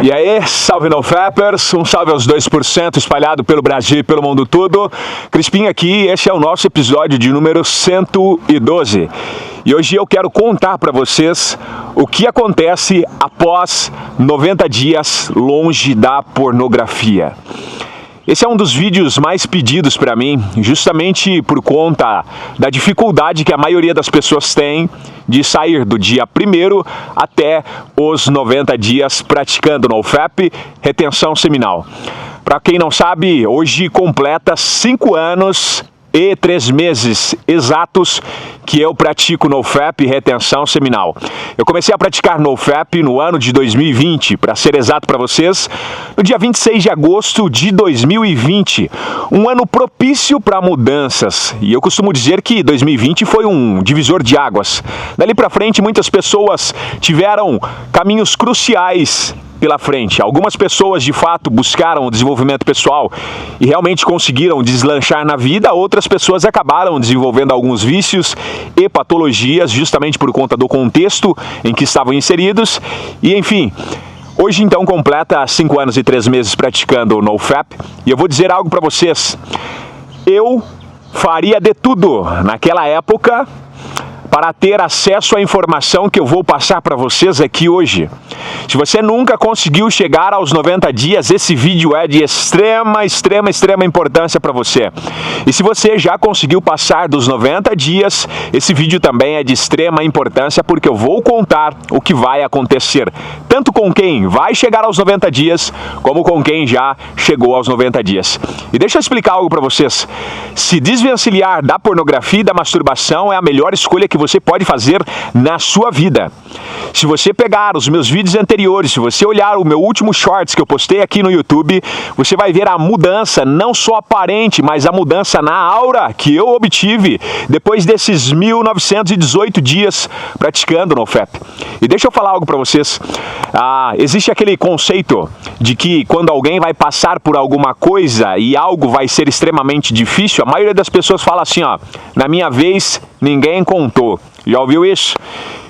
E aí, salve NoFappers, um salve aos 2% espalhado pelo Brasil e pelo mundo todo. Crispim aqui, este é o nosso episódio de número 112. E hoje eu quero contar para vocês o que acontece após 90 dias longe da pornografia. Esse é um dos vídeos mais pedidos para mim, justamente por conta da dificuldade que a maioria das pessoas tem de sair do dia 1º até os 90 dias praticando NoFap, retenção seminal. Para quem não sabe, hoje completa 5 anos e 3 meses exatos que eu pratico NoFap, retenção seminal. Eu comecei a praticar NoFap no ano de 2020, para ser exato para vocês, no dia 26 de agosto de 2020, um ano propício para mudanças. E eu costumo dizer que 2020 foi um divisor de águas. Dali para frente, muitas pessoas tiveram caminhos cruciais pela frente. Algumas pessoas de fato buscaram o desenvolvimento pessoal e realmente conseguiram deslanchar na vida, outras pessoas acabaram desenvolvendo alguns vícios e patologias justamente por conta do contexto em que estavam inseridos. E enfim, hoje então completa 5 anos e 3 meses praticando o NoFap e eu vou dizer algo para vocês. Eu faria de tudo naquela época para ter acesso à informação que eu vou passar para vocês aqui hoje. Se você nunca conseguiu chegar aos 90 dias, esse vídeo é de extrema importância para você. E se você já conseguiu passar dos 90 dias, esse vídeo também é de extrema importância porque eu vou contar o que vai acontecer, tanto com quem vai chegar aos 90 dias, como com quem já chegou aos 90 dias. E deixa eu explicar algo para vocês. Se desvencilhar da pornografia e da masturbação é a melhor escolha que você pode fazer na sua vida. Se você pegar os meus vídeos anteriores, se você olhar o meu último shorts que eu postei aqui no YouTube, você vai ver a mudança, não só aparente, mas a mudança na aura que eu obtive depois desses 1918 dias praticando NoFap. E deixa eu falar algo para vocês. Existe aquele conceito de que quando alguém vai passar por alguma coisa e algo vai ser extremamente difícil, a maioria das pessoas fala assim, ó, na minha vez ninguém contou. Já ouviu isso?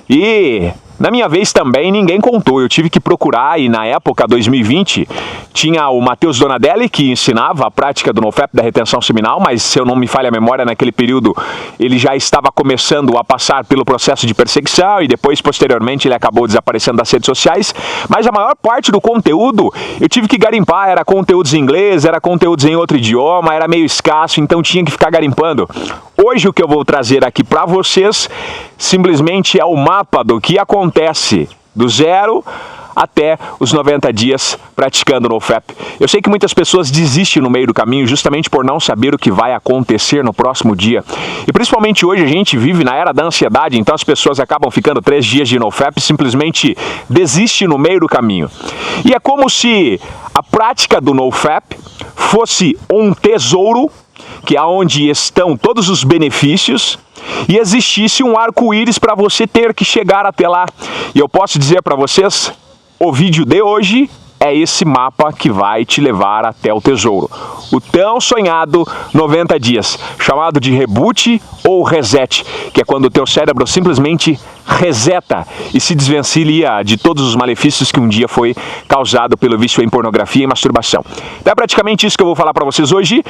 E na minha vez também ninguém contou, eu tive que procurar e na época, 2020, tinha o Matheus Donadelli que ensinava a prática do NoFap da retenção seminal, mas se eu não me falha a memória, naquele período ele já estava começando a passar pelo processo de perseguição e depois, posteriormente, ele acabou desaparecendo das redes sociais, mas a maior parte do conteúdo eu tive que garimpar, era conteúdos em inglês, era conteúdos em outro idioma, era meio escasso, então tinha que ficar garimpando. Hoje o que eu vou trazer aqui para vocês simplesmente é o mapa do que acontece do 0 até os 90 dias praticando NoFap. Eu sei que muitas pessoas desistem no meio do caminho justamente por não saber o que vai acontecer no próximo dia. E principalmente hoje a gente vive na era da ansiedade, então as pessoas acabam ficando 3 dias de NoFap e simplesmente desistem no meio do caminho. E é como se a prática do NoFap fosse um tesouro, que é onde estão todos os benefícios, e existisse um arco-íris para você ter que chegar até lá. E eu posso dizer para vocês, o vídeo de hoje é esse mapa que vai te levar até o tesouro. O tão sonhado 90 dias, chamado de reboot ou reset, que é quando o teu cérebro simplesmente reseta e se desvencilha de todos os malefícios que um dia foi causado pelo vício em pornografia e masturbação. Então é praticamente isso que eu vou falar para vocês hoje.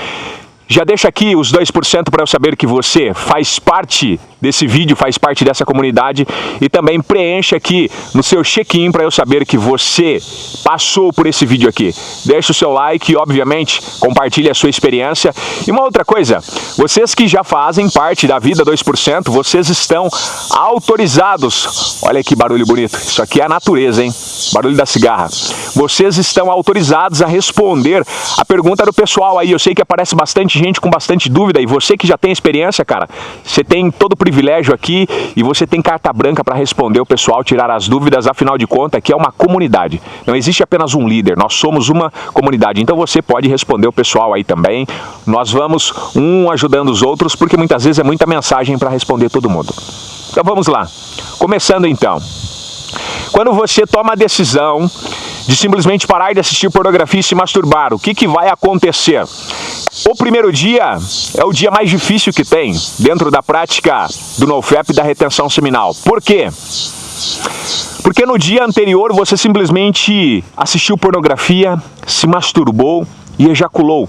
Já deixa aqui os 2% para eu saber que você faz parte desse vídeo, faz parte dessa comunidade e também preencha aqui no seu check-in para eu saber que você passou por esse vídeo aqui. Deixa o seu like e, obviamente, compartilhe a sua experiência. E uma outra coisa, vocês que já fazem parte da vida 2%, vocês estão autorizados. Olha que barulho bonito, isso aqui é a natureza, hein? Barulho da cigarra. Vocês estão autorizados a responder a pergunta do pessoal aí. Eu sei que aparece bastante gente com bastante dúvida e você que já tem experiência, cara, você tem todo o privilégio aqui e você tem carta branca para responder o pessoal, tirar as dúvidas, afinal de contas aqui é uma comunidade, não existe apenas um líder, nós somos uma comunidade, então você pode responder o pessoal aí também, nós vamos um ajudando os outros, porque muitas vezes é muita mensagem para responder todo mundo. Então vamos lá, começando então. Quando você toma a decisão de simplesmente parar de assistir pornografia e se masturbar, o que vai acontecer? O primeiro dia é o dia mais difícil que tem dentro da prática do NoFap e da retenção seminal. Por quê? Porque no dia anterior você simplesmente assistiu pornografia, se masturbou e ejaculou.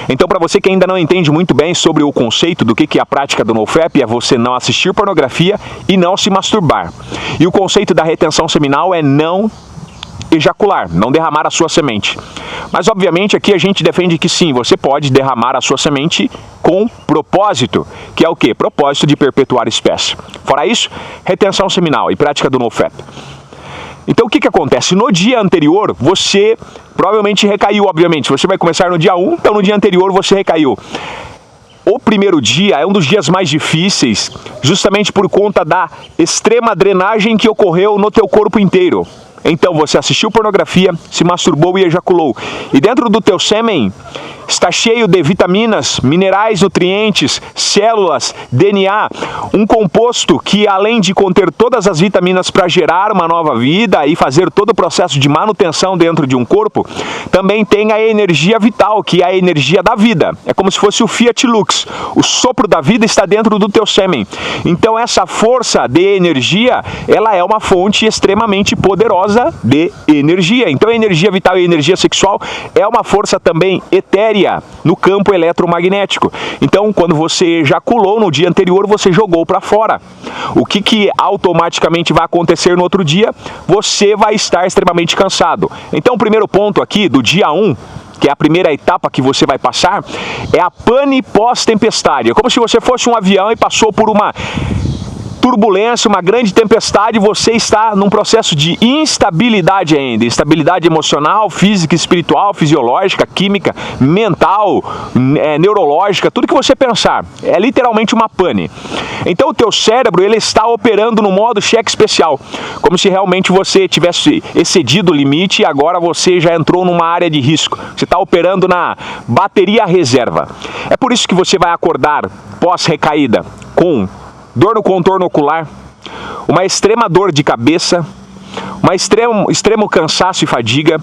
Então, para você que ainda não entende muito bem sobre o conceito do que é a prática do NoFap, é você não assistir pornografia e não se masturbar. E o conceito da retenção seminal é não ejacular, não derramar a sua semente. Mas, obviamente, aqui a gente defende que sim, você pode derramar a sua semente com propósito, que é o quê? Propósito de perpetuar a espécie. Fora isso, retenção seminal e prática do NoFap. Então, o que acontece? No dia anterior, você provavelmente recaiu, obviamente. Você vai começar no dia 1, então no dia anterior você recaiu. O primeiro dia é um dos dias mais difíceis, justamente por conta da extrema drenagem que ocorreu no teu corpo inteiro. Então, você assistiu pornografia, se masturbou e ejaculou. E dentro do teu sêmen está cheio de vitaminas, minerais, nutrientes, células, DNA, um composto que, além de conter todas as vitaminas para gerar uma nova vida e fazer todo o processo de manutenção dentro de um corpo, também tem a energia vital, que é a energia da vida. É como se fosse o Fiat Lux. O sopro da vida está dentro do teu sêmen. Então, essa força de energia, ela é uma fonte extremamente poderosa de energia. Então, a energia vital e a energia sexual é uma força também etérea no campo eletromagnético. Então, quando você ejaculou no dia anterior, você jogou para fora. O que automaticamente vai acontecer no outro dia? Você vai estar extremamente cansado. Então, o primeiro ponto aqui do dia 1, que é a primeira etapa que você vai passar, é a pane pós-tempestade. É como se você fosse um avião e passou por uma turbulência, uma grande tempestade, você está num processo de instabilidade ainda, instabilidade emocional, física, espiritual, fisiológica, química, mental, neurológica, tudo que você pensar. É literalmente uma pane. Então o teu cérebro, ele está operando no modo cheque especial, como se realmente você tivesse excedido o limite e agora você já entrou numa área de risco. Você está operando na bateria reserva. É por isso que você vai acordar pós-recaída com dor no contorno ocular, uma extrema dor de cabeça, extremo cansaço e fadiga,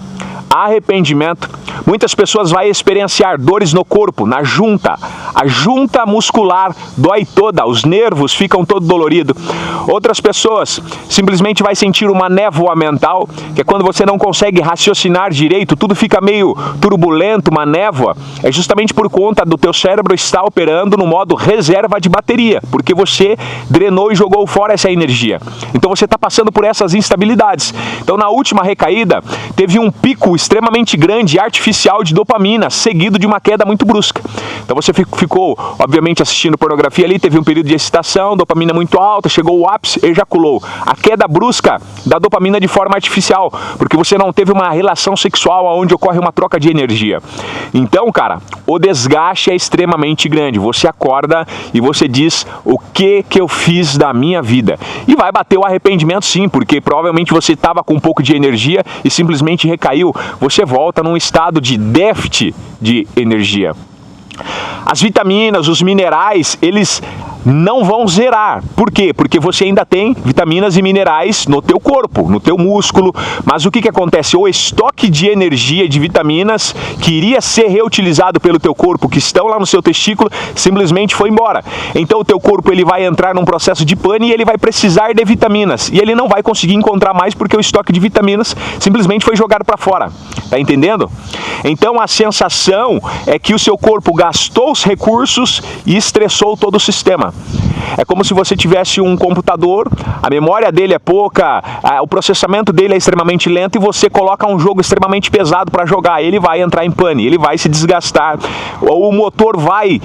arrependimento. Muitas pessoas vão experienciar dores no corpo, na junta. A junta muscular dói toda, os nervos ficam todo doloridos. Outras pessoas simplesmente vai sentir uma névoa mental, que é quando você não consegue raciocinar direito, tudo fica meio turbulento, uma névoa. É justamente por conta do teu cérebro estar operando no modo reserva de bateria, porque você drenou e jogou fora essa energia. Então você está passando por essas instabilidades. Então na última recaída, teve um pico extremamente grande, artificial de dopamina, seguido de uma queda muito brusca. Então você ficou, obviamente, assistindo pornografia ali, teve um período de excitação, dopamina muito alta, chegou ao ápice, ejaculou. A queda brusca da dopamina de forma artificial, porque você não teve uma relação sexual onde ocorre uma troca de energia. Então, cara, o desgaste é extremamente grande. Você acorda e você diz, o que eu fiz da minha vida? E vai bater o arrependimento sim, porque provavelmente você estava com um pouco de energia e simplesmente recaiu. Você volta num estado de déficit de energia. As vitaminas, os minerais, eles não vão zerar. Por quê? Porque você ainda tem vitaminas e minerais no teu corpo, no teu músculo. Mas o que acontece? O estoque de energia de vitaminas que iria ser reutilizado pelo teu corpo, que estão lá no seu testículo, simplesmente foi embora. Então o teu corpo, ele vai entrar num processo de pane e ele vai precisar de vitaminas. E ele não vai conseguir encontrar mais porque o estoque de vitaminas simplesmente foi jogado para fora. Tá entendendo? Então a sensação é que o seu corpo gastou os recursos e estressou todo o sistema. É como se você tivesse um computador, a memória dele é pouca, o processamento dele é extremamente lento e você coloca um jogo extremamente pesado para jogar. Ele vai entrar em pane, ele vai se desgastar, o motor vai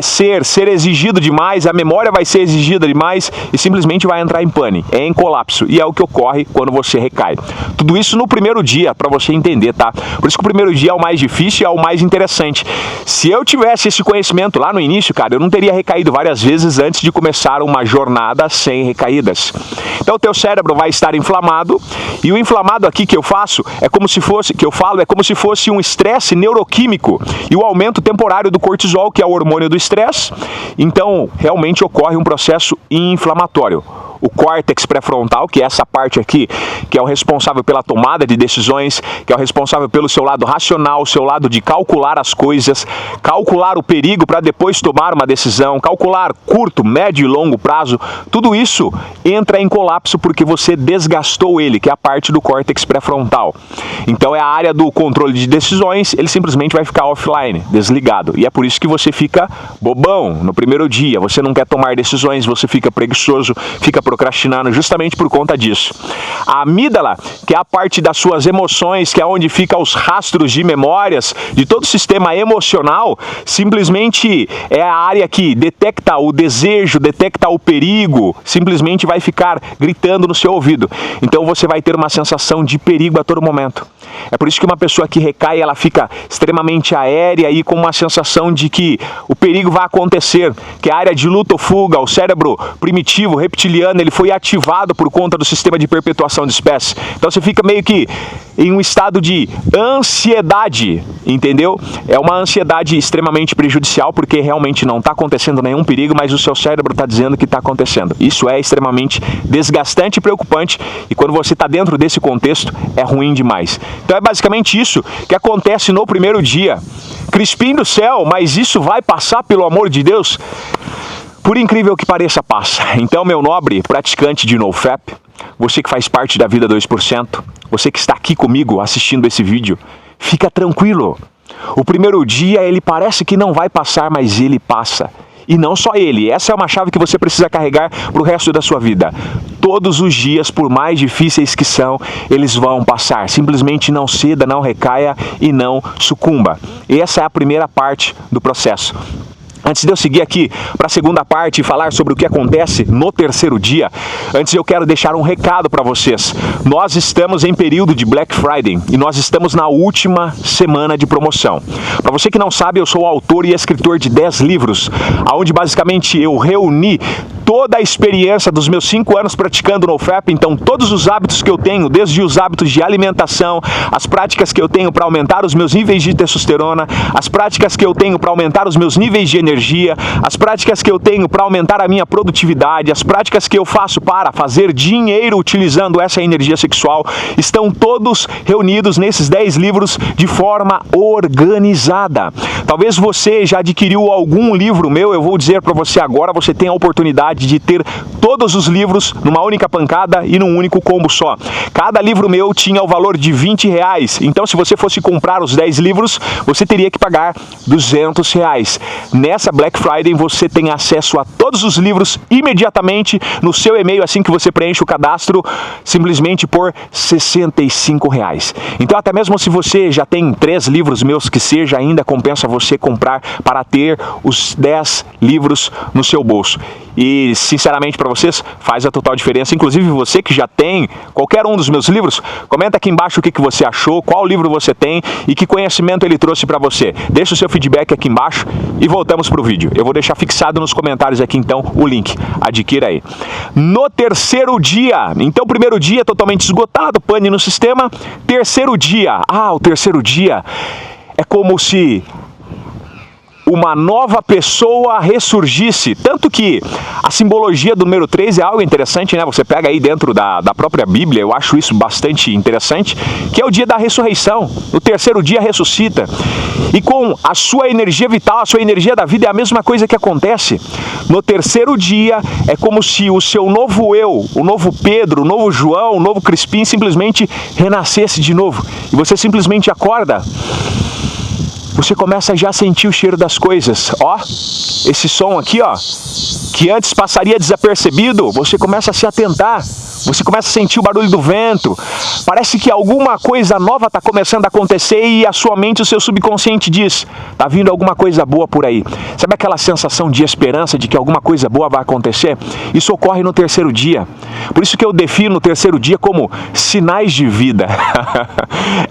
ser exigido demais, a memória vai ser exigida demais e simplesmente vai entrar em pane, em colapso. E é o que ocorre quando você recai. Tudo isso no primeiro dia, para você entender, tá? Por isso que o primeiro dia é o mais difícil e é o mais interessante. Se eu tivesse esse conhecimento lá no início, cara, eu não teria recaído várias vezes antes de começar uma jornada sem recaídas. Então o teu cérebro vai estar inflamado, e o inflamado aqui que eu faço é como se fosse um estresse neuroquímico e o aumento temporário do cortisol, que é o hormônio do estresse. Então realmente ocorre um processo inflamatório. o córtex pré-frontal, que é essa parte aqui, que é o responsável pela tomada de decisões, que é o responsável pelo seu lado racional, seu lado de calcular as coisas, calcular o perigo para depois tomar uma decisão, calcular curto, médio e longo prazo. Tudo isso entra em colapso porque você desgastou ele, que é a parte do córtex pré-frontal. Então é a área do controle de decisões, ele simplesmente vai ficar offline, desligado. E é por isso que você fica bobão no primeiro dia, você não quer tomar decisões, você fica preguiçoso, fica procrastinando, justamente por conta disso. A amígdala, que é a parte das suas emoções, que é onde ficam os rastros de memórias, de todo o sistema emocional, simplesmente é a área que detecta o desejo, detecta o perigo, simplesmente vai ficar gritando no seu ouvido. Então você vai ter uma sensação de perigo a todo momento. É por isso que uma pessoa que recai, ela fica extremamente aérea e com uma sensação de que o perigo vai acontecer, que a área de luta ou fuga, o cérebro primitivo, reptiliano, ele foi ativado por conta do sistema de perpetuação de espécie. Então você fica meio que em um estado de ansiedade, entendeu? É uma ansiedade extremamente prejudicial porque realmente não está acontecendo nenhum perigo, mas o seu cérebro está dizendo que está acontecendo. Isso é extremamente desgastante e preocupante e quando você está dentro desse contexto é ruim demais. Então é basicamente isso que acontece no primeiro dia. Crispim do céu, mas isso vai passar, pelo amor de Deus? Por incrível que pareça, passa. Então, meu nobre praticante de NoFap, você que faz parte da Vida 2%, você que está aqui comigo assistindo esse vídeo, fica tranquilo. O primeiro dia, ele parece que não vai passar, mas ele passa. E não só ele, essa é uma chave que você precisa carregar para o resto da sua vida. Todos os dias, por mais difíceis que são, eles vão passar. Simplesmente não ceda, não recaia e não sucumba. Essa é a primeira parte do processo. Antes de eu seguir aqui para a segunda parte e falar sobre o que acontece no terceiro dia, antes eu quero deixar um recado para vocês. Nós estamos em período de Black Friday e nós estamos na última semana de promoção. Para você que não sabe, eu sou autor e escritor de 10 livros, onde basicamente eu reuni toda a experiência dos meus 5 anos praticando NoFap, então todos os hábitos que eu tenho, desde os hábitos de alimentação, as práticas que eu tenho para aumentar os meus níveis de testosterona, as práticas que eu tenho para aumentar os meus níveis de energia, as práticas que eu tenho para aumentar a minha produtividade, as práticas que eu faço para fazer dinheiro utilizando essa energia sexual, estão todos reunidos nesses 10 livros de forma organizada. Talvez você já adquiriu algum livro meu, eu vou dizer para você agora, você tem a oportunidade de ter todos os livros numa única pancada e num único combo só. Cada livro meu tinha o valor de R$20, então se você fosse comprar os 10 livros, você teria que pagar R$200. Nessa Black Friday você tem acesso a todos os livros imediatamente no seu e-mail, assim que você preenche o cadastro, simplesmente por R$65. Então até mesmo se você já tem 3 livros meus que seja, ainda compensa você comprar para ter os 10 livros no seu bolso. E sinceramente para vocês faz a total diferença. Inclusive você que já tem qualquer um dos meus livros, comenta aqui embaixo o que você achou, qual livro você tem e que conhecimento ele trouxe para você. Deixa o seu feedback aqui embaixo e voltamos para o vídeo. Eu vou deixar fixado nos comentários aqui então o link, adquira aí. No terceiro dia, então primeiro dia totalmente esgotado, pane no sistema. Terceiro dia, o terceiro dia é como se uma nova pessoa ressurgisse, tanto que a simbologia do número 3 é algo interessante, né? Você pega aí dentro da própria Bíblia, eu acho isso bastante interessante, que é o dia da ressurreição. No terceiro dia ressuscita. E com a sua energia vital, a sua energia da vida é a mesma coisa que acontece. No terceiro dia é como se o seu novo eu, o novo Pedro, o novo João, o novo Crispim simplesmente renascesse de novo. E você simplesmente acorda. Você começa já a sentir o cheiro das coisas. Ó, esse som aqui, ó, que antes passaria desapercebido, você começa a se atentar. Você começa a sentir o barulho do vento. Parece que alguma coisa nova está começando a acontecer e a sua mente, o seu subconsciente diz, tá vindo alguma coisa boa por aí. Sabe aquela sensação de esperança de que alguma coisa boa vai acontecer? Isso ocorre no terceiro dia. Por isso que eu defino o terceiro dia como sinais de vida.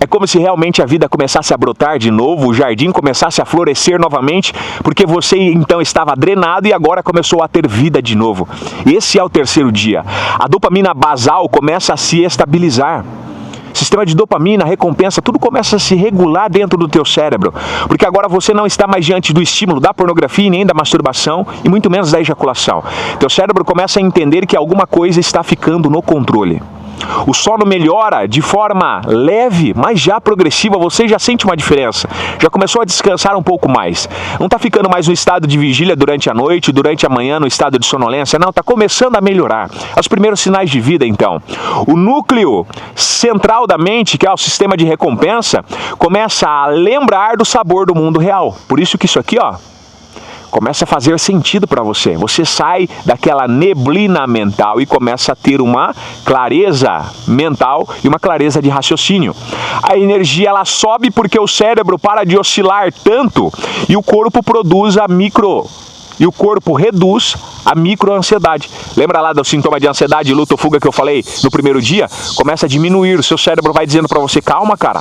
É como se realmente a vida começasse a brotar de novo, o jardim começasse a florescer novamente, porque você então estava drenado e agora começou a ter vida de novo. Esse é o terceiro dia. A dopamina basal começa a se estabilizar. sistema de dopamina, recompensa, tudo começa a se regular dentro do teu cérebro. Porque agora você não está mais diante do estímulo da pornografia e nem da masturbação e muito menos da ejaculação. Teu cérebro começa a entender que alguma coisa está ficando no controle. O sono melhora de forma leve, mas já progressiva, você já sente uma diferença. Já começou a descansar um pouco mais. Não está ficando mais no estado de vigília durante a noite, durante a manhã no estado de sonolência, não, está começando a melhorar. Os primeiros sinais de vida, então. O núcleo central da mente, que é o sistema de recompensa, começa a lembrar do sabor do mundo real. Por isso que isso aqui, ó, começa a fazer sentido para você. Você sai daquela neblina mental e começa a ter uma clareza mental e uma clareza de raciocínio. A energia ela sobe porque o cérebro para de oscilar tanto e o corpo produz e o corpo reduz a microansiedade. Lembra lá do sintoma de ansiedade, luta ou fuga que eu falei no primeiro dia? Começa a diminuir, o seu cérebro vai dizendo para você, calma cara,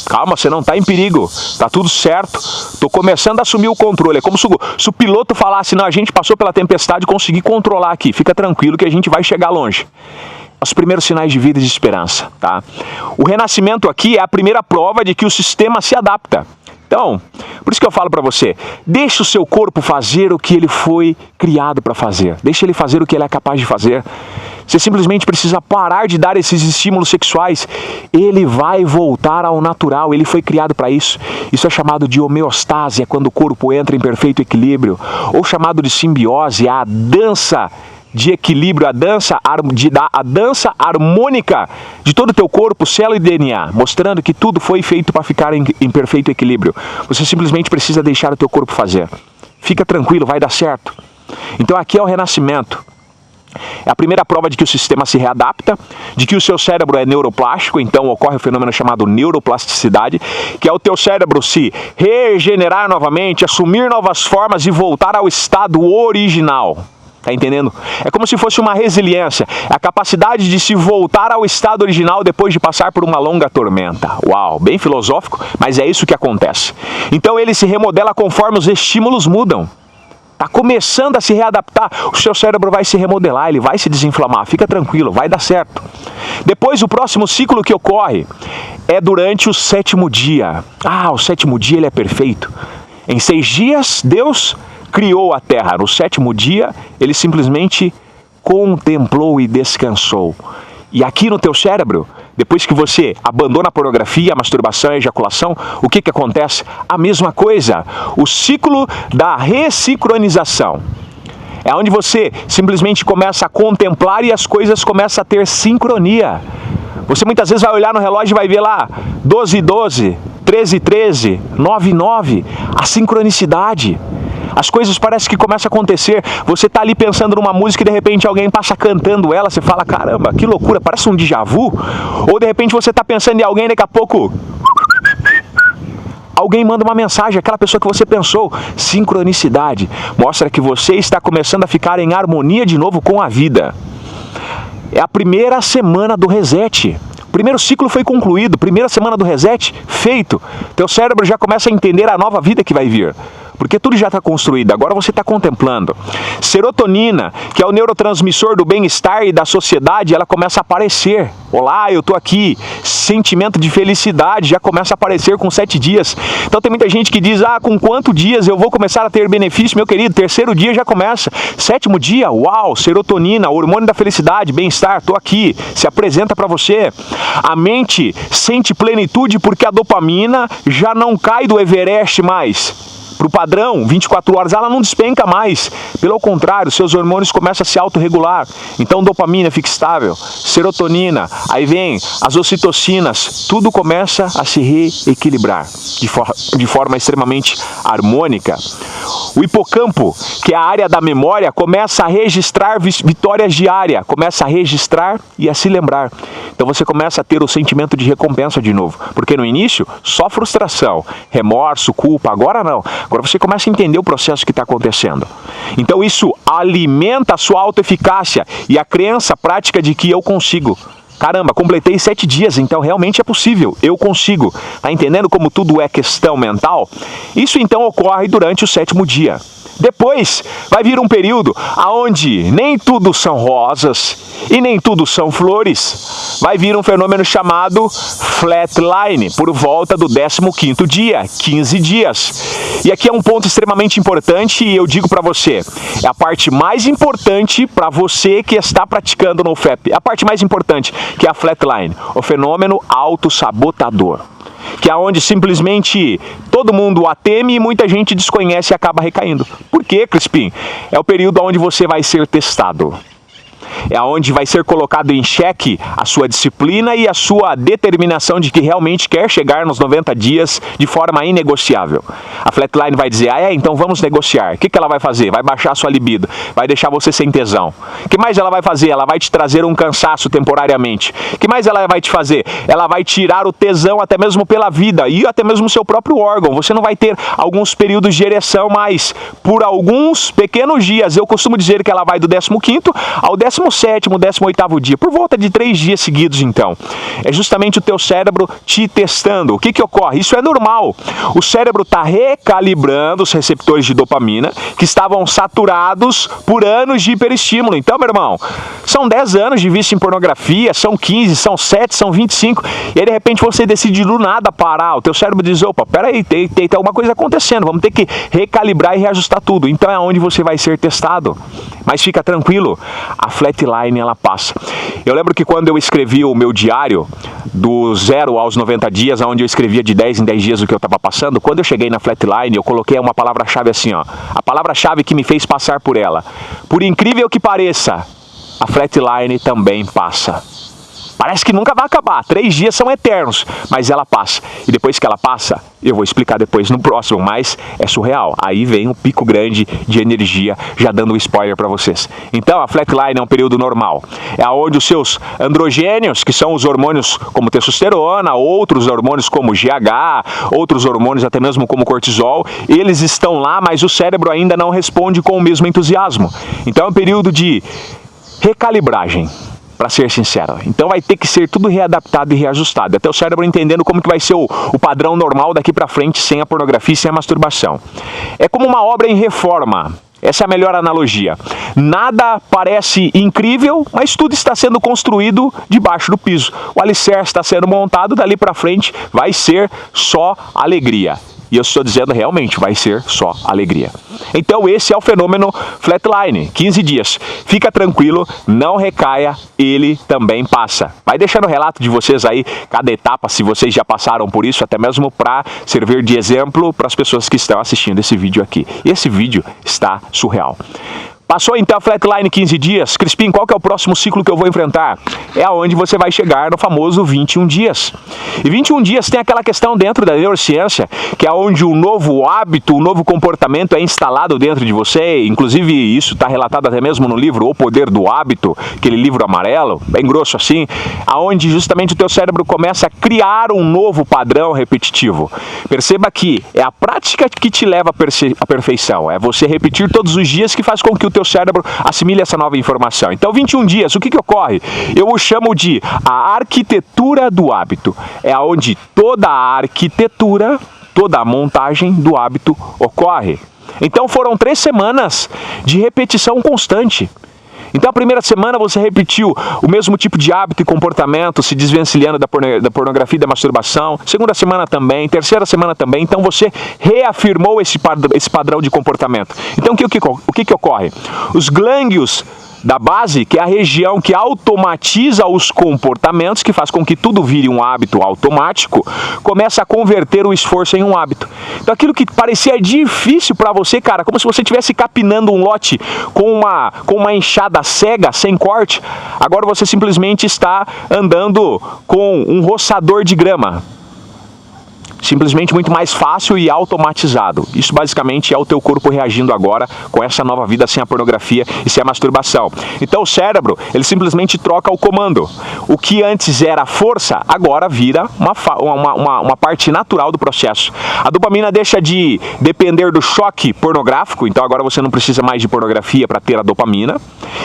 calma, você não está em perigo, tá tudo certo, tô começando a assumir o controle. É como se o piloto falasse, não, a gente passou pela tempestade e consegui controlar aqui, fica tranquilo que a gente vai chegar longe. Os primeiros sinais de vida e de esperança, tá? O renascimento aqui é a primeira prova de que o sistema se adapta. Então, por isso que eu falo para você, deixa o seu corpo fazer o que ele foi criado para fazer. Deixa ele fazer o que ele é capaz de fazer. Você simplesmente precisa parar de dar esses estímulos sexuais. Ele vai voltar ao natural, ele foi criado para isso. Isso é chamado de homeostase, é quando o corpo entra em perfeito equilíbrio. Ou chamado de simbiose, a dança de equilíbrio, a dança harmônica de todo o teu corpo, célula e DNA, mostrando que tudo foi feito para ficar em perfeito equilíbrio. Você simplesmente precisa deixar o teu corpo fazer. Fica tranquilo, vai dar certo. Então aqui é o renascimento. É a primeira prova de que o sistema se readapta, de que o seu cérebro é neuroplástico, então ocorre o fenômeno chamado neuroplasticidade, que é o teu cérebro se regenerar novamente, assumir novas formas e voltar ao estado original. Tá entendendo? É como se fosse uma resiliência, a capacidade de se voltar ao estado original depois de passar por uma longa tormenta. Uau, bem filosófico, mas é isso que acontece. Então ele se remodela conforme os estímulos mudam. Tá começando a se readaptar, o seu cérebro vai se remodelar, ele vai se desinflamar, fica tranquilo, vai dar certo. Depois o próximo ciclo que ocorre é durante o 7º dia. Ah, o 7º dia ele é perfeito. Em 6 dias, Deus criou a terra. No 7º dia, ele simplesmente contemplou e descansou. E aqui no teu cérebro, depois que você abandona a pornografia, a masturbação e a ejaculação, o que acontece? A mesma coisa. O ciclo da ressincronização. É onde você simplesmente começa a contemplar e as coisas começam a ter sincronia. Você muitas vezes vai olhar no relógio e vai ver lá 12:12, 13:13, 9:9, a sincronicidade. As coisas parecem que começam a acontecer. Você está ali pensando numa música e de repente alguém passa cantando ela. Você fala, caramba, que loucura, parece um déjà vu. Ou de repente você está pensando em alguém e daqui a pouco alguém manda uma mensagem, aquela pessoa que você pensou. Sincronicidade. Mostra que você está começando a ficar em harmonia de novo com a vida. É a primeira semana do reset. O primeiro ciclo foi concluído. Primeira semana do reset, feito. Teu cérebro já começa a entender a nova vida que vai vir. Porque tudo já está construído, agora você está contemplando. Serotonina, que é o neurotransmissor do bem-estar e da sociedade, ela começa a aparecer. Olá, eu estou aqui. Sentimento de felicidade já começa a aparecer com 7 dias. Então tem muita gente que diz, com quantos dias eu vou começar a ter benefício? Meu querido, 3º dia já começa. 7º dia, uau, serotonina, hormônio da felicidade, bem-estar, estou aqui. Se apresenta para você. A mente sente plenitude porque a dopamina já não cai do Everest mais. Para o padrão, 24 horas, ela não despenca mais. Pelo contrário, seus hormônios começam a se autorregular. Então, dopamina fica estável, serotonina, aí vem as ocitocinas, tudo começa a se reequilibrar de forma extremamente harmônica. O hipocampo, que é a área da memória, começa a registrar vitórias diárias, começa a registrar e a se lembrar. Então você começa a ter o sentimento de recompensa de novo. Porque no início, só frustração, remorso, culpa. Agora não. Agora você começa a entender o processo que está acontecendo. Então isso alimenta a sua autoeficácia e a crença prática de que eu consigo. Caramba, completei 7 dias, então realmente é possível, eu consigo. Tá entendendo como tudo é questão mental? Isso então ocorre durante o 7º dia. Depois vai vir um período onde nem tudo são rosas e nem tudo são flores. Vai vir um fenômeno chamado flatline, por volta do 15º dia, 15 dias. E aqui é um ponto extremamente importante e eu digo para você, é a parte mais importante para você que está praticando no FAP. A parte mais importante, que é a flatline, o fenômeno autossabotador. Que é onde simplesmente todo mundo a teme e muita gente desconhece e acaba recaindo. Por quê, Crispim? É o período onde você vai ser testado. É onde vai ser colocado em xeque a sua disciplina e a sua determinação de que realmente quer chegar nos 90 dias de forma inegociável. A flatline vai dizer, então vamos negociar. O que ela vai fazer? Vai baixar a sua libido, vai deixar você sem tesão. O que mais ela vai fazer? Ela vai te trazer um cansaço temporariamente. O que mais ela vai te fazer? Ela vai tirar o tesão até mesmo pela vida e até mesmo o seu próprio órgão. Você não vai ter alguns períodos de ereção, mas por alguns pequenos dias, eu costumo dizer que ela vai do 15º ao 17º, 18º dia, por volta de 3 dias seguidos, então. É justamente o teu cérebro te testando. O que ocorre? Isso é normal. O cérebro está recalibrando os receptores de dopamina que estavam saturados por anos de hiperestímulo. Então, meu irmão, são 10 anos de vício em pornografia, são 15, são 7, são 25, e aí de repente você decide do nada parar. O teu cérebro diz, opa, peraí, tem alguma coisa acontecendo, vamos ter que recalibrar e reajustar tudo. Então é onde você vai ser testado. Mas fica tranquilo, a flatline ela passa. Eu lembro que quando eu escrevi o meu diário, do 0 aos 90 dias, onde eu escrevia de 10 em 10 dias o que eu estava passando, quando eu cheguei na flatline, eu coloquei uma palavra-chave assim, ó. A palavra-chave que me fez passar por ela. Por incrível que pareça, a flatline também passa. Parece que nunca vai acabar, 3 dias são eternos, mas ela passa. E depois que ela passa, eu vou explicar depois no próximo, mas é surreal. Aí vem um pico grande de energia, já dando um spoiler para vocês. Então a flatline é um período normal. É onde os seus androgênios, que são os hormônios como testosterona, outros hormônios como GH, outros hormônios até mesmo como cortisol, eles estão lá, mas o cérebro ainda não responde com o mesmo entusiasmo. Então é um período de recalibragem. Para ser sincero. Então vai ter que ser tudo readaptado e reajustado. Até o cérebro entendendo como que vai ser o padrão normal daqui para frente sem a pornografia e sem a masturbação. É como uma obra em reforma. Essa é a melhor analogia. Nada parece incrível, mas tudo está sendo construído debaixo do piso. O alicerce está sendo montado, dali para frente vai ser só alegria. E eu estou dizendo realmente, vai ser só alegria. Então esse é o fenômeno flatline, 15 dias. Fica tranquilo, não recaia, ele também passa. Vai deixando o relato de vocês aí, cada etapa, se vocês já passaram por isso, até mesmo para servir de exemplo para as pessoas que estão assistindo esse vídeo aqui. Esse vídeo está surreal. Passou então a flatline 15 dias, Crispim, qual que é o próximo ciclo que eu vou enfrentar? É aonde você vai chegar no famoso 21 dias. E 21 dias tem aquela questão dentro da neurociência, que é onde o novo hábito, o novo comportamento é instalado dentro de você, inclusive isso está relatado até mesmo no livro O Poder do Hábito, aquele livro amarelo, bem grosso assim, aonde justamente o teu cérebro começa a criar um novo padrão repetitivo. Perceba que é a prática que te leva à perfeição, é você repetir todos os dias que faz com que o teu cérebro assimile essa nova informação. Então 21 dias, o que ocorre? Eu o chamo de a arquitetura do hábito. É onde toda a arquitetura, toda a montagem do hábito ocorre. Então foram 3 semanas de repetição constante. Então a primeira semana você repetiu o mesmo tipo de hábito e comportamento, se desvencilhando da pornografia e da masturbação. Segunda semana também, terceira semana também. Então você reafirmou esse padrão de comportamento. Então o que ocorre? Os glândulos da base, que é a região que automatiza os comportamentos, que faz com que tudo vire um hábito automático, começa a converter o esforço em um hábito. Então aquilo que parecia difícil para você, cara, como se você estivesse capinando um lote com uma enxada cega, sem corte, agora você simplesmente está andando com um roçador de grama. Simplesmente muito mais fácil e automatizado. Isso basicamente é o teu corpo reagindo agora com essa nova vida sem a pornografia e sem a masturbação. Então o cérebro, ele simplesmente troca o comando. O que antes era força, agora vira uma parte natural do processo. A dopamina deixa de depender do choque pornográfico, então agora você não precisa mais de pornografia para ter a dopamina.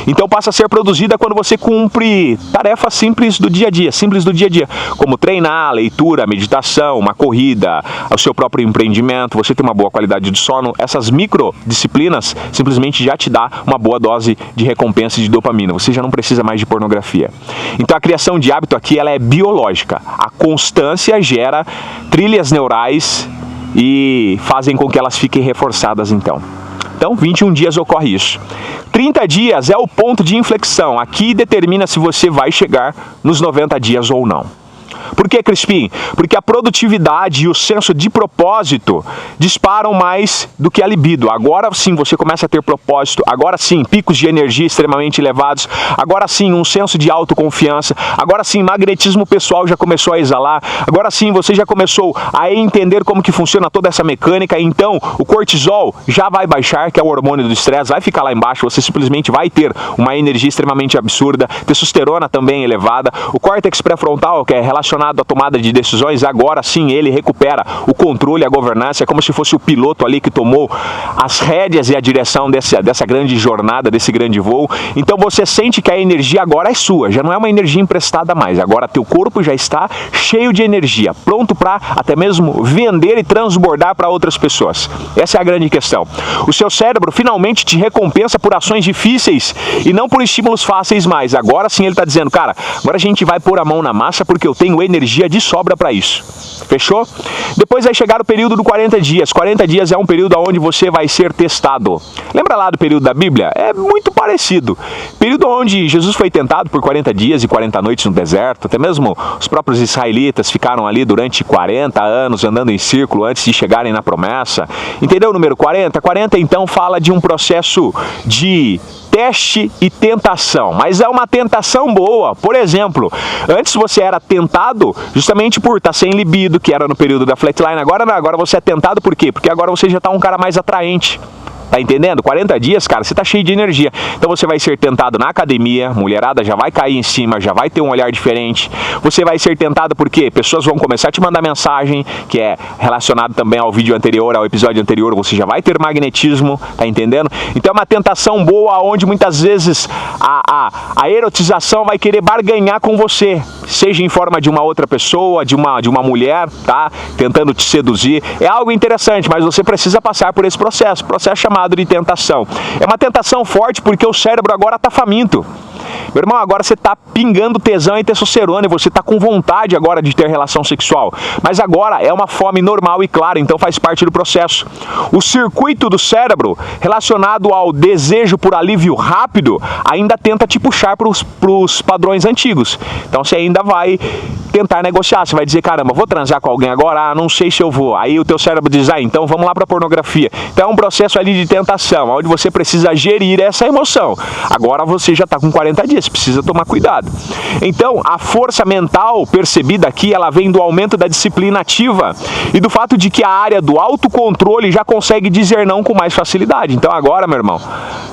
Então passa a ser produzida quando você cumpre tarefas simples do dia a dia, como treinar, leitura, meditação, uma corrida, corrida, ao seu próprio empreendimento, você tem uma boa qualidade de sono, essas microdisciplinas simplesmente já te dá uma boa dose de recompensa de dopamina. Você já não precisa mais de pornografia. Então a criação de hábito aqui ela é biológica. A constância gera trilhas neurais e fazem com que elas fiquem reforçadas então. Então, 21 dias ocorre isso. 30 dias é o ponto de inflexão. Aqui determina se você vai chegar nos 90 dias ou não. Por que, Crispim? Porque a produtividade e o senso de propósito disparam mais do que a libido. Agora sim você começa a ter propósito, agora sim picos de energia extremamente elevados, agora sim um senso de autoconfiança, agora sim magnetismo pessoal já começou a exalar, agora sim você já começou a entender como que funciona toda essa mecânica, então o cortisol já vai baixar, que é o hormônio do estresse, vai ficar lá embaixo, você simplesmente vai ter uma energia extremamente absurda, testosterona também elevada, o córtex pré-frontal, que é relacionado à tomada de decisões, agora sim ele recupera o controle, a governança, é como se fosse o piloto ali que tomou as rédeas e a direção dessa grande jornada, desse grande voo. Então você sente que a energia agora é sua, já não é uma energia emprestada mais, agora teu corpo já está cheio de energia, pronto para até mesmo vender e transbordar para outras pessoas. Essa é a grande questão. O seu cérebro finalmente te recompensa por ações difíceis e não por estímulos fáceis mais. Agora sim ele está dizendo, cara, agora a gente vai pôr a mão na massa porque eu tenho energia de sobra para isso. Fechou? Depois vai chegar o período do 40 dias. 40 dias é um período onde você vai ser testado. Lembra lá do período da Bíblia? É muito parecido. Período onde Jesus foi tentado por 40 dias e 40 noites no deserto. Até mesmo os próprios israelitas ficaram ali durante 40 anos andando em círculo antes de chegarem na promessa. Entendeu o número 40? 40 então fala de um processo de teste e tentação, mas é uma tentação boa. Por exemplo, antes você era tentado justamente por estar sem libido, que era no período da flatline, agora não, agora você é tentado por quê? Porque agora você já está um cara mais atraente. Tá entendendo? 40 dias, cara, você tá cheio de energia. Então você vai ser tentado na academia, mulherada já vai cair em cima, já vai ter um olhar diferente. Você vai ser tentado porque pessoas vão começar a te mandar mensagem, que é relacionado também ao vídeo anterior, ao episódio anterior, você já vai ter magnetismo, tá entendendo? Então é uma tentação boa, onde muitas vezes a erotização vai querer barganhar com você, seja em forma de uma outra pessoa, de uma mulher, tá? Tentando te seduzir. É algo interessante, mas você precisa passar por esse processo chamado de tentação. É uma tentação forte porque o cérebro agora está faminto. Meu irmão, agora você está pingando tesão e testosterona e você está com vontade agora de ter relação sexual. Mas agora é uma fome normal e clara, então faz parte do processo. O circuito do cérebro relacionado ao desejo por alívio rápido ainda tenta te puxar para os padrões antigos. Então você ainda vai tentar negociar. Você vai dizer, caramba, vou transar com alguém agora? Ah, não sei se eu vou. Aí o teu cérebro diz, então vamos lá para a pornografia. Então é um processo ali de tentação, onde você precisa gerir essa emoção. Agora você já está com 40 dias, precisa tomar cuidado. Então, a força mental percebida aqui, ela vem do aumento da disciplina ativa e do fato de que a área do autocontrole já consegue dizer não com mais facilidade. Então agora, meu irmão,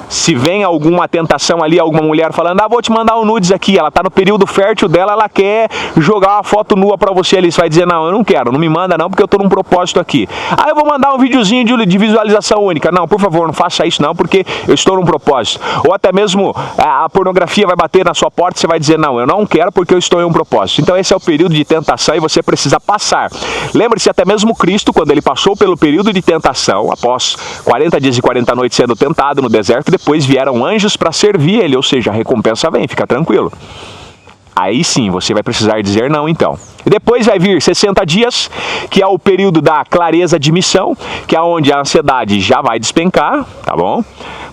se vem alguma tentação ali, alguma mulher falando, vou te mandar um nudes aqui, ela tá no período fértil dela, ela quer jogar uma foto nua pra você ali, você vai dizer, não, eu não quero, não me manda não, porque eu tô num propósito aqui. Eu vou mandar um videozinho de visualização única. Não, por favor, não faça isso não, porque eu estou num propósito. Ou até mesmo a pornografia vai bater na sua porta e você vai dizer, não, eu não quero porque eu estou em um propósito. Então esse é o período de tentação e você precisa passar. Lembre-se, até mesmo Cristo, quando ele passou pelo período de tentação, após 40 dias e 40 noites sendo tentado no deserto, depois vieram anjos para servir ele, ou seja, a recompensa vem, fica tranquilo. Aí sim, você vai precisar dizer não, então. E depois vai vir 60 dias, que é o período da clareza de missão, que é onde a ansiedade já vai despencar, tá bom?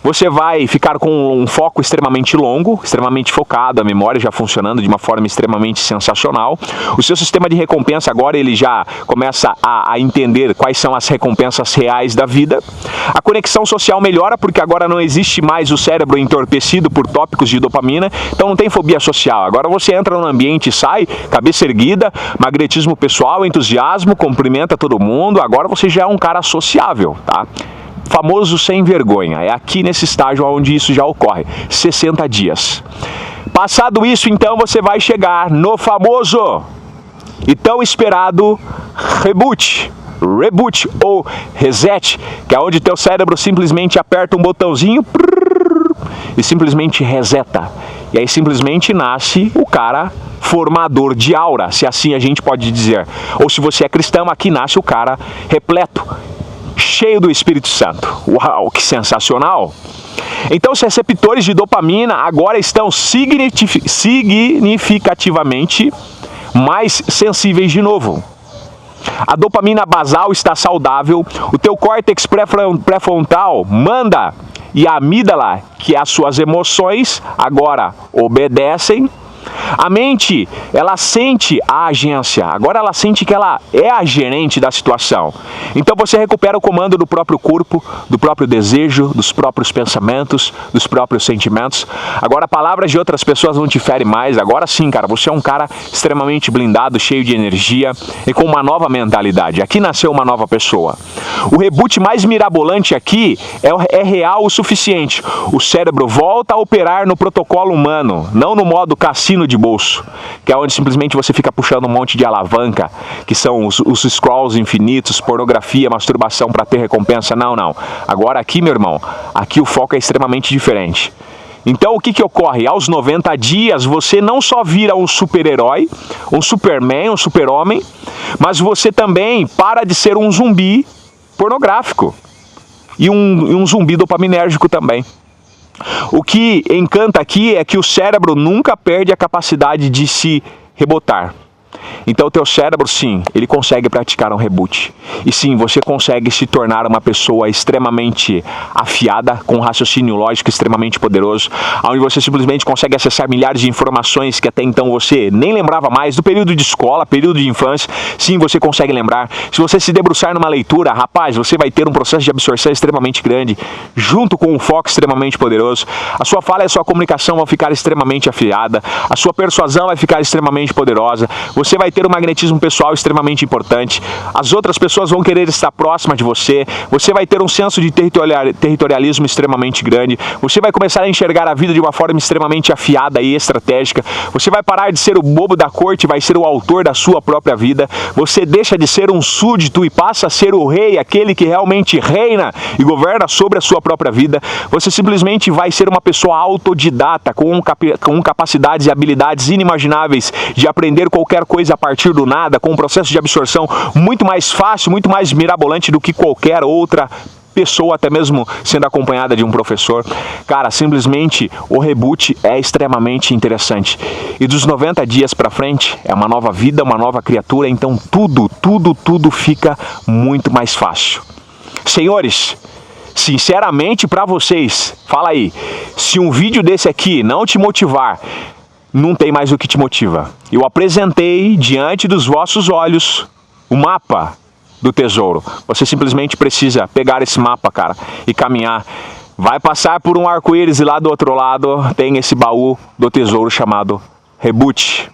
Você vai ficar com um foco extremamente longo, extremamente focado, a memória já funcionando de uma forma extremamente sensacional. O seu sistema de recompensa agora ele já começa a entender quais são as recompensas reais da vida. A conexão social melhora porque agora não existe mais o cérebro entorpecido por tópicos de dopamina, então não tem fobia social. Agora você entra no ambiente e sai, cabeça erguida, magnetismo pessoal, entusiasmo, cumprimenta todo mundo, agora você já é um cara sociável, tá? Famoso sem vergonha, é aqui nesse estágio onde isso já ocorre, 60 dias. Passado isso, então, você vai chegar no famoso e tão esperado reboot ou reset, que é onde teu cérebro simplesmente aperta um botãozinho e simplesmente reseta. E aí simplesmente nasce o cara formador de aura, se assim a gente pode dizer. Ou se você é cristão, aqui nasce o cara repleto, cheio do Espírito Santo. Uau, que sensacional! Então os receptores de dopamina agora estão significativamente mais sensíveis de novo. A dopamina basal está saudável, o teu córtex pré-frontal manda e a amígdala, que as suas emoções, agora obedecem. A mente, ela sente a agência, agora ela sente que ela é a gerente da situação. Então você recupera o comando do próprio corpo, do próprio desejo, dos próprios pensamentos, dos próprios sentimentos. Agora palavras de outras pessoas não te ferem mais, agora sim, cara, você é um cara extremamente blindado, cheio de energia e com uma nova mentalidade. Aqui nasceu uma nova pessoa. O reboot mais mirabolante aqui é real o suficiente. O cérebro volta a operar no protocolo humano, não no modo cassino de bolso, que é onde simplesmente você fica puxando um monte de alavanca, que são os scrolls infinitos, pornografia, masturbação para ter recompensa. Não, não. Agora aqui, meu irmão, aqui o foco é extremamente diferente. Então o que ocorre? Aos 90 dias você não só vira um super-herói, um Superman, um super-homem, mas você também para de ser um zumbi pornográfico e um zumbi dopaminérgico também. O que encanta aqui é que o cérebro nunca perde a capacidade de se rebotar. Então o teu cérebro, sim, ele consegue praticar um reboot. E sim, você consegue se tornar uma pessoa extremamente afiada, com um raciocínio lógico extremamente poderoso, onde você simplesmente consegue acessar milhares de informações que até então você nem lembrava mais, do período de escola, período de infância. Sim, você consegue lembrar. Se você se debruçar numa leitura, rapaz, você vai ter um processo de absorção extremamente grande, junto com um foco extremamente poderoso. A sua fala e a sua comunicação vão ficar extremamente afiada, a sua persuasão vai ficar extremamente poderosa, você vai ter um magnetismo pessoal extremamente importante, as outras pessoas vão querer estar próximas de você, você vai ter um senso de territorialismo extremamente grande, você vai começar a enxergar a vida de uma forma extremamente afiada e estratégica, você vai parar de ser o bobo da corte, vai ser o autor da sua própria vida, você deixa de ser um súdito e passa a ser o rei, aquele que realmente reina e governa sobre a sua própria vida, você simplesmente vai ser uma pessoa autodidata, com capacidades e habilidades inimagináveis de aprender qualquer coisa a partir do nada, com um processo de absorção muito mais fácil, muito mais mirabolante do que qualquer outra pessoa, até mesmo sendo acompanhada de um professor. Cara, simplesmente o reboot é extremamente interessante. E dos 90 dias pra frente, é uma nova vida, uma nova criatura, então tudo fica muito mais fácil. Senhores, sinceramente pra vocês, fala aí, se um vídeo desse aqui não te motivar, não tem mais o que te motiva. Eu apresentei diante dos vossos olhos o mapa do tesouro. Você simplesmente precisa pegar esse mapa, cara, e caminhar. Vai passar por um arco-íris e lá do outro lado tem esse baú do tesouro chamado reboot.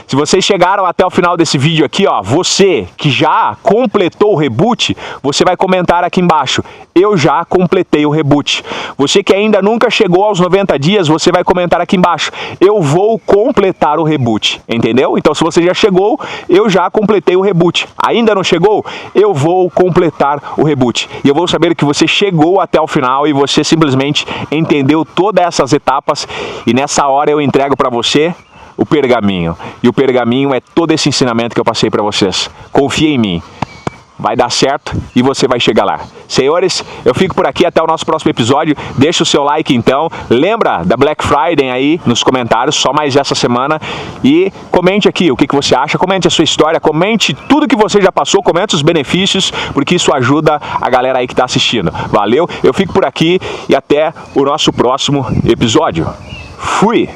Se vocês chegaram até o final desse vídeo aqui, ó, você que já completou o reboot, você vai comentar aqui embaixo, eu já completei o reboot. Você que ainda nunca chegou aos 90 dias, você vai comentar aqui embaixo, eu vou completar o reboot, entendeu? Então se você já chegou, eu já completei o reboot. Ainda não chegou? Eu vou completar o reboot. E eu vou saber que você chegou até o final e você simplesmente entendeu todas essas etapas e nessa hora eu entrego para você o pergaminho. E o pergaminho é todo esse ensinamento que eu passei para vocês. Confia em mim. Vai dar certo e você vai chegar lá. Senhores, eu fico por aqui até o nosso próximo episódio. Deixa o seu like então. Lembra da Black Friday aí nos comentários, só mais essa semana. E comente aqui o que você acha, comente a sua história, comente tudo que você já passou, comente os benefícios, porque isso ajuda a galera aí que está assistindo. Valeu, eu fico por aqui e até o nosso próximo episódio. Fui!